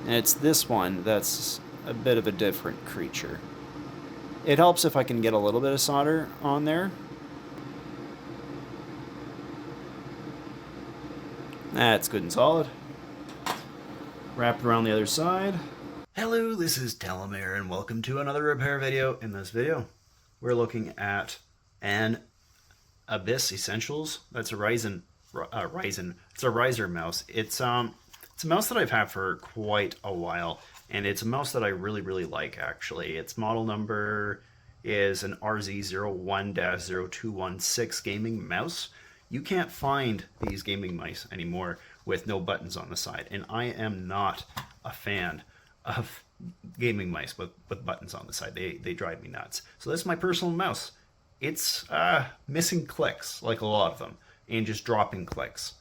And it's this one that's a bit of a different creature. It helps if I can get a little bit of solder on there. That's good and solid. Wrap it around the other side. Hello, this is Telomere, and welcome to another repair video. In this video, we're looking at an Abyss Essentials. That's a RAZER mouse. It's a mouse that I've had for quite a while, and it's a mouse that I really like, actually. Its model number is an RZ01-0216 Gaming Mouse. You can't find these gaming mice anymore with no buttons on the side, and I am not a fan of gaming mice with buttons on the side. They drive me nuts. So this is my personal mouse. It's missing clicks, like a lot of them, and just dropping clicks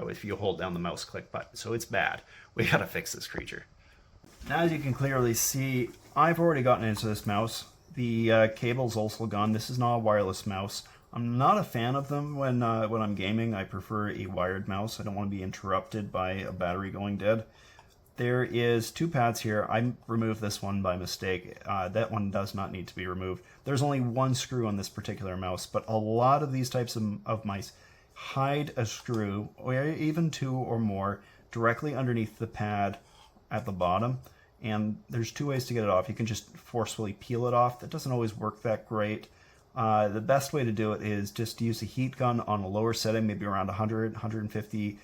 if you hold down the mouse click button. So it's bad. We gotta fix this creature. Now, as you can clearly see, I've already gotten into this mouse. The cable's also gone. This is not a wireless mouse. I'm not a fan of them when I'm gaming. I prefer a wired mouse. I don't want to be interrupted by a battery going dead. There is two pads here. I removed this one by mistake. That one does not need to be removed. There's only one screw on this particular mouse, but a lot of these types of mice hide a screw, or even two or more, directly underneath the pad at the bottom. And there's two ways to get it off. You can just forcefully peel it off. That doesn't always work that great. The best way to do it is just to use a heat gun on a lower setting, maybe around 100, 150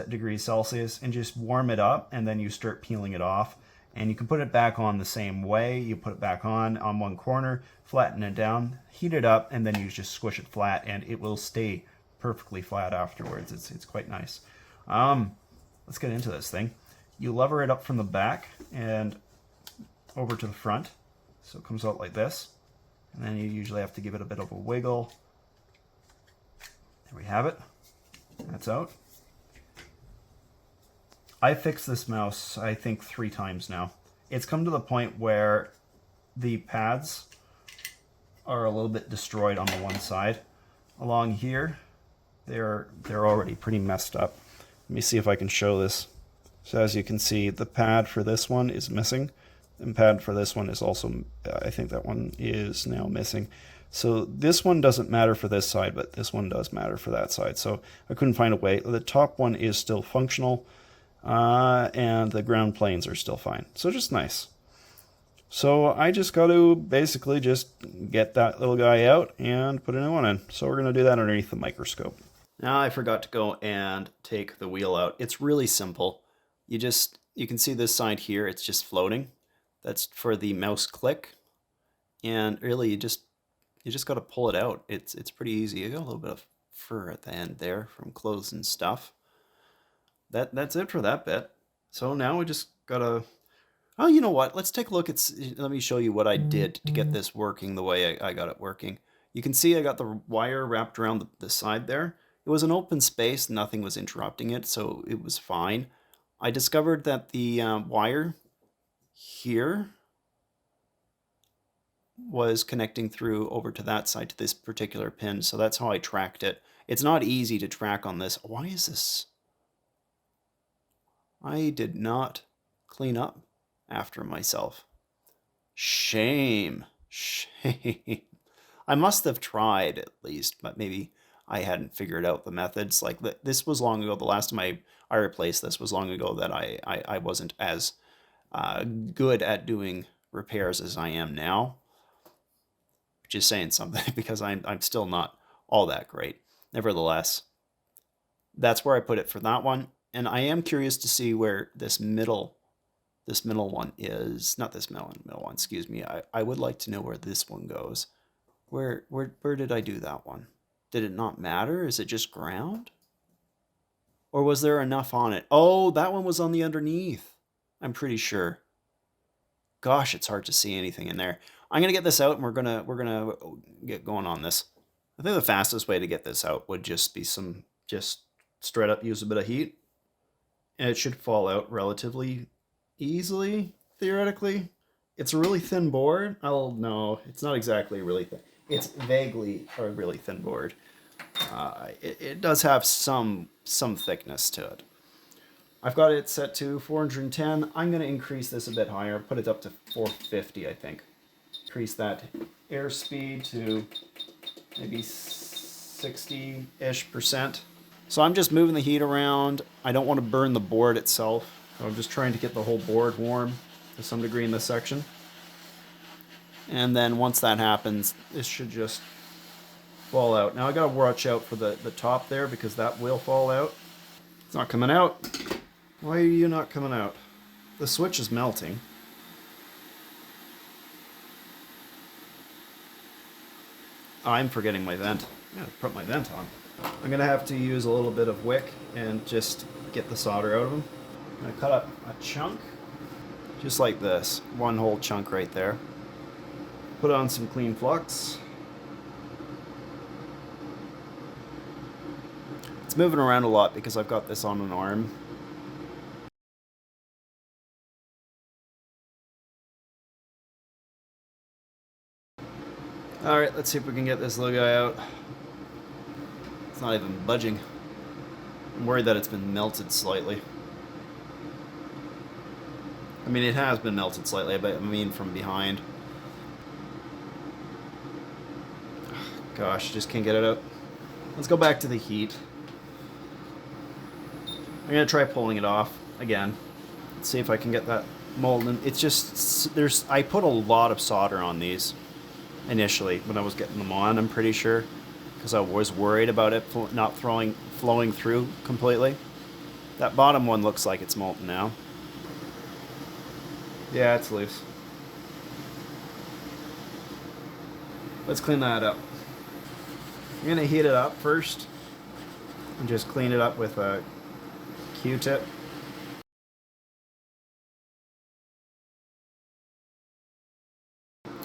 degrees Celsius, and just warm it up, and then you start peeling it off. And you can put it back on the same way. You put it back on one corner, flatten it down, heat it up, and then you just squish it flat, and it will stay perfectly flat afterwards. It's quite nice. Let's get into this thing. You lever it up from the back and over to the front, so it comes out like this. And then you usually have to give it a bit of a wiggle. There we have it. That's out. I fixed this mouse, I think, 3 times now. It's come to the point where the pads are a little bit destroyed on the one side. Along here, they're already pretty messed up. Let me see if I can show this. So as you can see, the pad for this one is missing. And pad for this one is also, I think that one is now missing. So this one doesn't matter for this side, but this one does matter for that side. So I couldn't find a way. The top one is still functional, and the ground planes are still fine. So just nice. So I just got to basically just get that little guy out and put a new one in. So we're going to do that underneath the microscope. Now I forgot to go and take the wheel out. It's really simple. You can see this side here, it's just floating. That's for the mouse click, and really you just got to pull it out. It's pretty easy. You got a little bit of fur at the end there from clothes and stuff. That's it for that bit. So now we just gotta. Oh, you know what? Let's take a look at. Let me show you what I did to get this working the way I got it working. You can see I got the wire wrapped around the side there. It was an open space. Nothing was interrupting it, so it was fine. I discovered that the wire here was connecting through over to that side to this particular pin, so that's how I tracked it. It's not easy to track on this. Why is this? I did not clean up after myself. Shame. I must have tried at least, but maybe I hadn't figured out the methods. Like this was long ago. The last time I replaced this was long ago that I wasn't as good at doing repairs as I am now, which is saying something because I'm still not all that great. Nevertheless, that's where I put it for that one, and I am curious to see where this middle one is. Not this middle one. Excuse me. I would like to know where this one goes. Where did I do that one? Did it not matter? Is it just ground? Or was there enough on it? Oh, that one was on the underneath. I'm pretty sure. Gosh, it's hard to see anything in there. I'm gonna get this out, and we're gonna get going on this. I think the fastest way to get this out would just be just straight up use a bit of heat, and it should fall out relatively easily, theoretically. It's a really thin board. Oh no, it's not exactly really thin. It's vaguely a really thin board. It does have some thickness to it. I've got it set to 410. I'm going to increase this a bit higher, put it up to 450, I think. Increase that airspeed to maybe 60-ish%. So I'm just moving the heat around. I don't want to burn the board itself. So I'm just trying to get the whole board warm to some degree in this section. And then once that happens, this should just fall out. Now I gotta watch out for the top there because that will fall out. It's not coming out. Why are you not coming out? The switch is melting. Oh, I'm forgetting my vent. I gotta put my vent on. I'm gonna have to use a little bit of wick and just get the solder out of them. I'm gonna cut up a chunk, just like this. One whole chunk right there. Put on some clean flux. It's moving around a lot because I've got this on an arm. Alright, let's see if we can get this little guy out. It's not even budging. I'm worried that it's been melted slightly. I mean, it has been melted slightly, but I mean from behind. Gosh, just can't get it out. Let's go back to the heat. I'm gonna try pulling it off again. Let's see if I can get that molded. It's just, I put a lot of solder on these initially when I was getting them on, I'm pretty sure, because I was worried about it not flowing through completely. That bottom one looks like it's molten now. Yeah, it's loose. Let's clean that up. I'm gonna heat it up first and just clean it up with a Q-tip.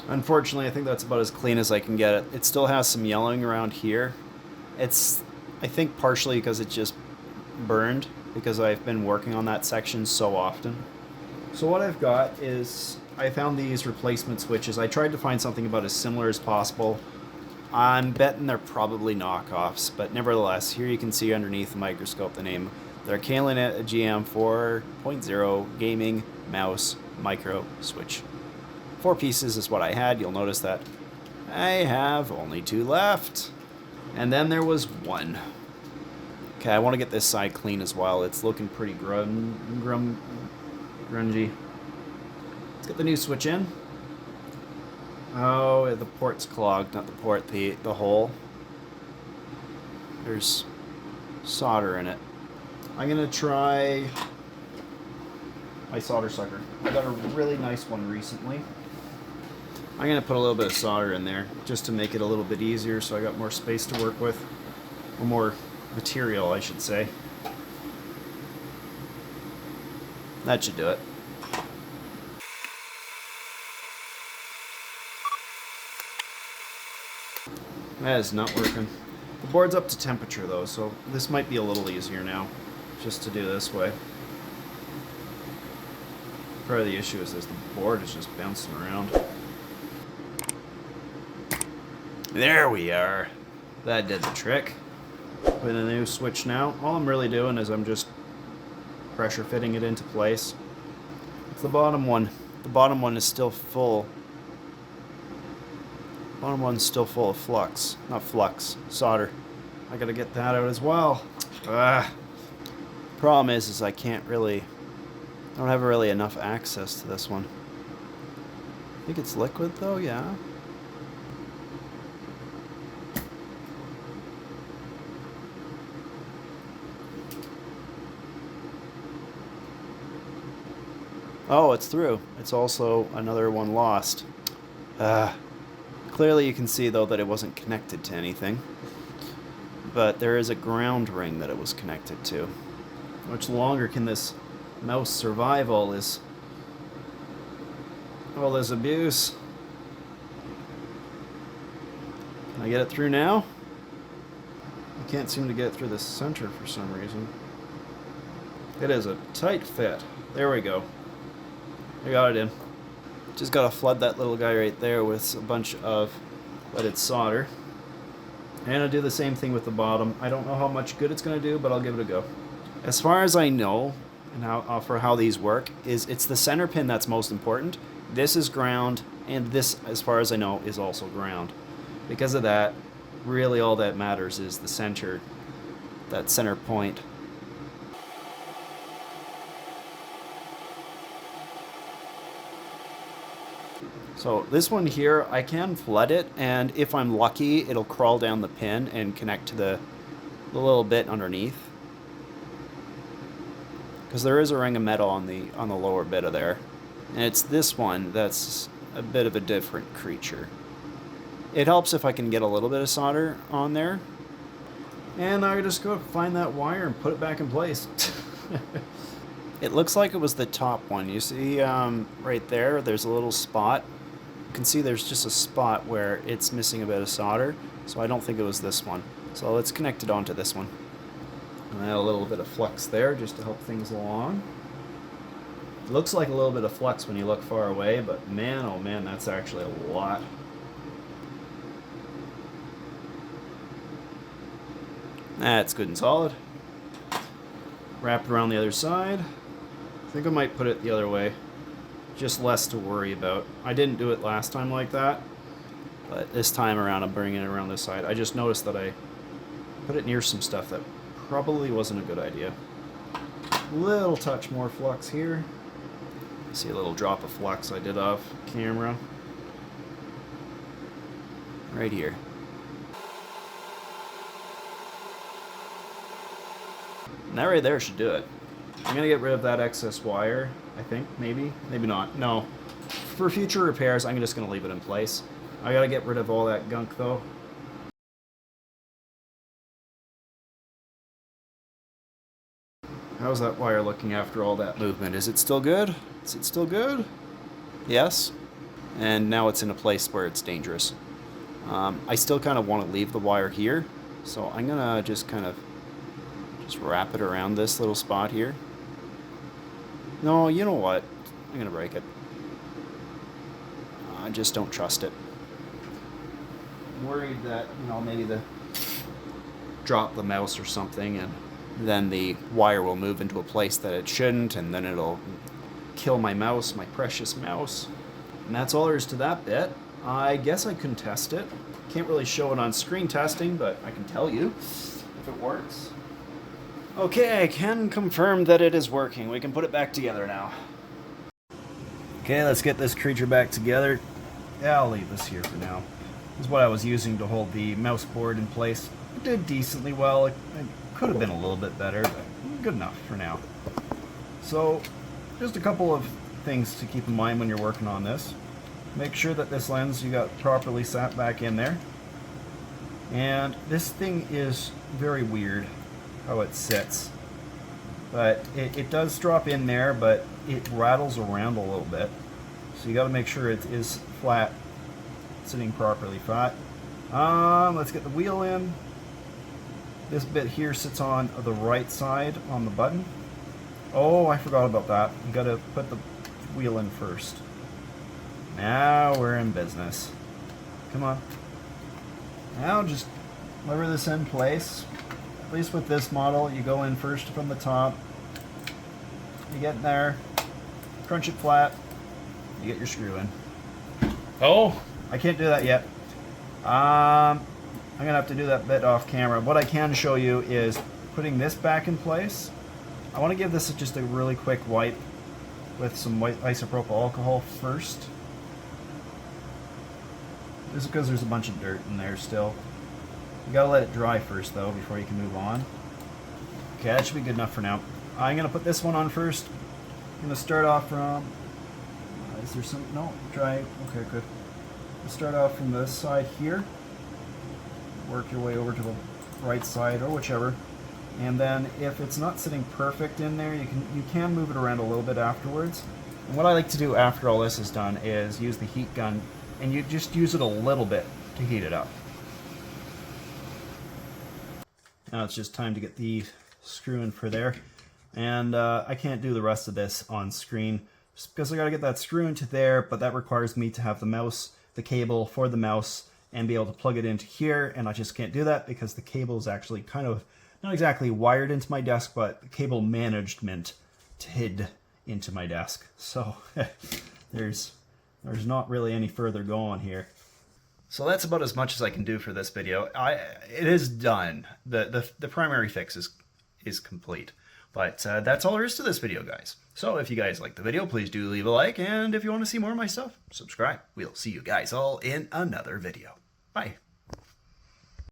Unfortunately, I think that's about as clean as I can get it. It still has some yellowing around here. It's, I think, partially because it just burned because I've been working on that section so often. So what I've got is, I found these replacement switches. I tried to find something about as similar as possible. I'm betting they're probably knockoffs, but nevertheless, here you can see underneath the microscope the name. They're Kalinet GM 4.0 Gaming Mouse Microswitch. 4 pieces is what I had. You'll notice that I have only 2 left. And then there was 1. Okay, I want to get this side clean as well. It's looking pretty grungy. Let's get the new switch in. Oh, the port's clogged, not the port, the hole. There's solder in it. I'm gonna try my solder sucker. I got a really nice one recently. I'm gonna put a little bit of solder in there just to make it a little bit easier so I got more space to work with. Or more material, I should say. That should do it. That is not working. The board's up to temperature though, so this might be a little easier now, just to do this way. Part of the issue is this, the board is just bouncing around. There we are. That did the trick. With a new switch now, all I'm really doing is I'm just pressure fitting it into place. It's the bottom one. The bottom one is still full. Bottom one's still full of flux. Not flux, solder. I gotta get that out as well. Problem is I can't really, I don't have really enough access to this one. I think it's liquid though, yeah. Oh, it's through. It's also another one lost. Clearly you can see though that it wasn't connected to anything. But there is a ground ring that it was connected to. How much longer can this mouse survive all this abuse? Can I get it through now? I can't seem to get it through the center for some reason. It is a tight fit. There we go. I got it in. Just gotta flood that little guy right there with a bunch of wetted solder. And I'll do the same thing with the bottom. I don't know how much good it's gonna do, but I'll give it a go. As far as I know, and for how these work is it's the center pin that's most important. This is ground, and this, as far as I know, is also ground. Because of that, really all that matters is the center, that center point. So this one here, I can flood it, and if I'm lucky, it'll crawl down the pin and connect to the little bit underneath. Because there is a ring of metal on the lower bit of there. And it's this one that's a bit of a different creature. It helps if I can get a little bit of solder on there. And I just go find that wire and put it back in place. It looks like it was the top one. You see right there, there's a little spot. You can see there's just a spot where it's missing a bit of solder. So I don't think it was this one. So let's connect it onto this one. And add a little bit of flux there just to help things along. It looks like a little bit of flux when you look far away, but man, oh man, that's actually a lot. That's good and solid. Wrap it around the other side. I think I might put it the other way. Just less to worry about. I didn't do it last time like that, but this time around I'm bringing it around this side. I just noticed that I put it near some stuff that probably wasn't a good idea. Little touch more flux here. See a little drop of flux I did off camera. Right here. And that right there should do it. I'm going to get rid of that excess wire, I think, maybe. Maybe not. No. For future repairs, I'm just going to leave it in place. I got to get rid of all that gunk, though. How's that wire looking after all that movement? Is it still good? Is it still good? Yes. And now it's in a place where it's dangerous. I still kind of want to leave the wire here, so I'm going to just kind of wrap it around this little spot here. No, you know what? I'm going to break it. I just don't trust it. I'm worried that, you know, maybe drop the mouse or something, and then the wire will move into a place that it shouldn't, and then it'll kill my mouse, my precious mouse. And that's all there is to that bit. I guess I can test it. Can't really show it on screen testing, but I can tell you if it works. Okay, I can confirm that it is working. We can put it back together now. Okay, let's get this creature back together. Yeah, I'll leave this here for now. This is what I was using to hold the mouse board in place. It did decently well. It could have been a little bit better, but good enough for now. So, just a couple of things to keep in mind when you're working on this. Make sure that this lens you got properly sat back in there. And this thing is very weird how it sits. But it does drop in there, but it rattles around a little bit. So you got to make sure it is flat, sitting properly flat. Let's get the wheel in. This bit here sits on the right side on the button. Oh, I forgot about that. You got to put the wheel in first. Now we're in business. Come on. Now just lever this in place. At least with this model, you go in first from the top. You get in there, crunch it flat, you get your screw in. Oh, I can't do that yet. I'm gonna have to do that bit off camera. What I can show you is putting this back in place. I want to give this just a really quick wipe with some white isopropyl alcohol first. This is because there's a bunch of dirt in there still. You gotta let it dry first though before you can move on. Okay, that should be good enough for now. I'm gonna put this one on first. I'm gonna start off from. Is there some? No, dry. Okay, good. Let's start off from this side here. Work your way over to the right side or whichever. And then if it's not sitting perfect in there, you can move it around a little bit afterwards. And what I like to do after all this is done is use the heat gun, and you just use it a little bit to heat it up. Now it's just time to get the screw in for there. And I can't do the rest of this on screen just because I gotta get that screw into there, but that requires me to have the mouse, the cable for the mouse, and be able to plug it into here, and I just can't do that because the cable is actually kind of not exactly wired into my desk, but cable management hid into my desk. So there's not really any further going here. So that's about as much as I can do for this video. It is done. The primary fix is complete. But that's all there is to this video, guys. So if you guys like the video, please do leave a like. And if you want to see more of my stuff, subscribe. We'll see you guys all in another video. Bye.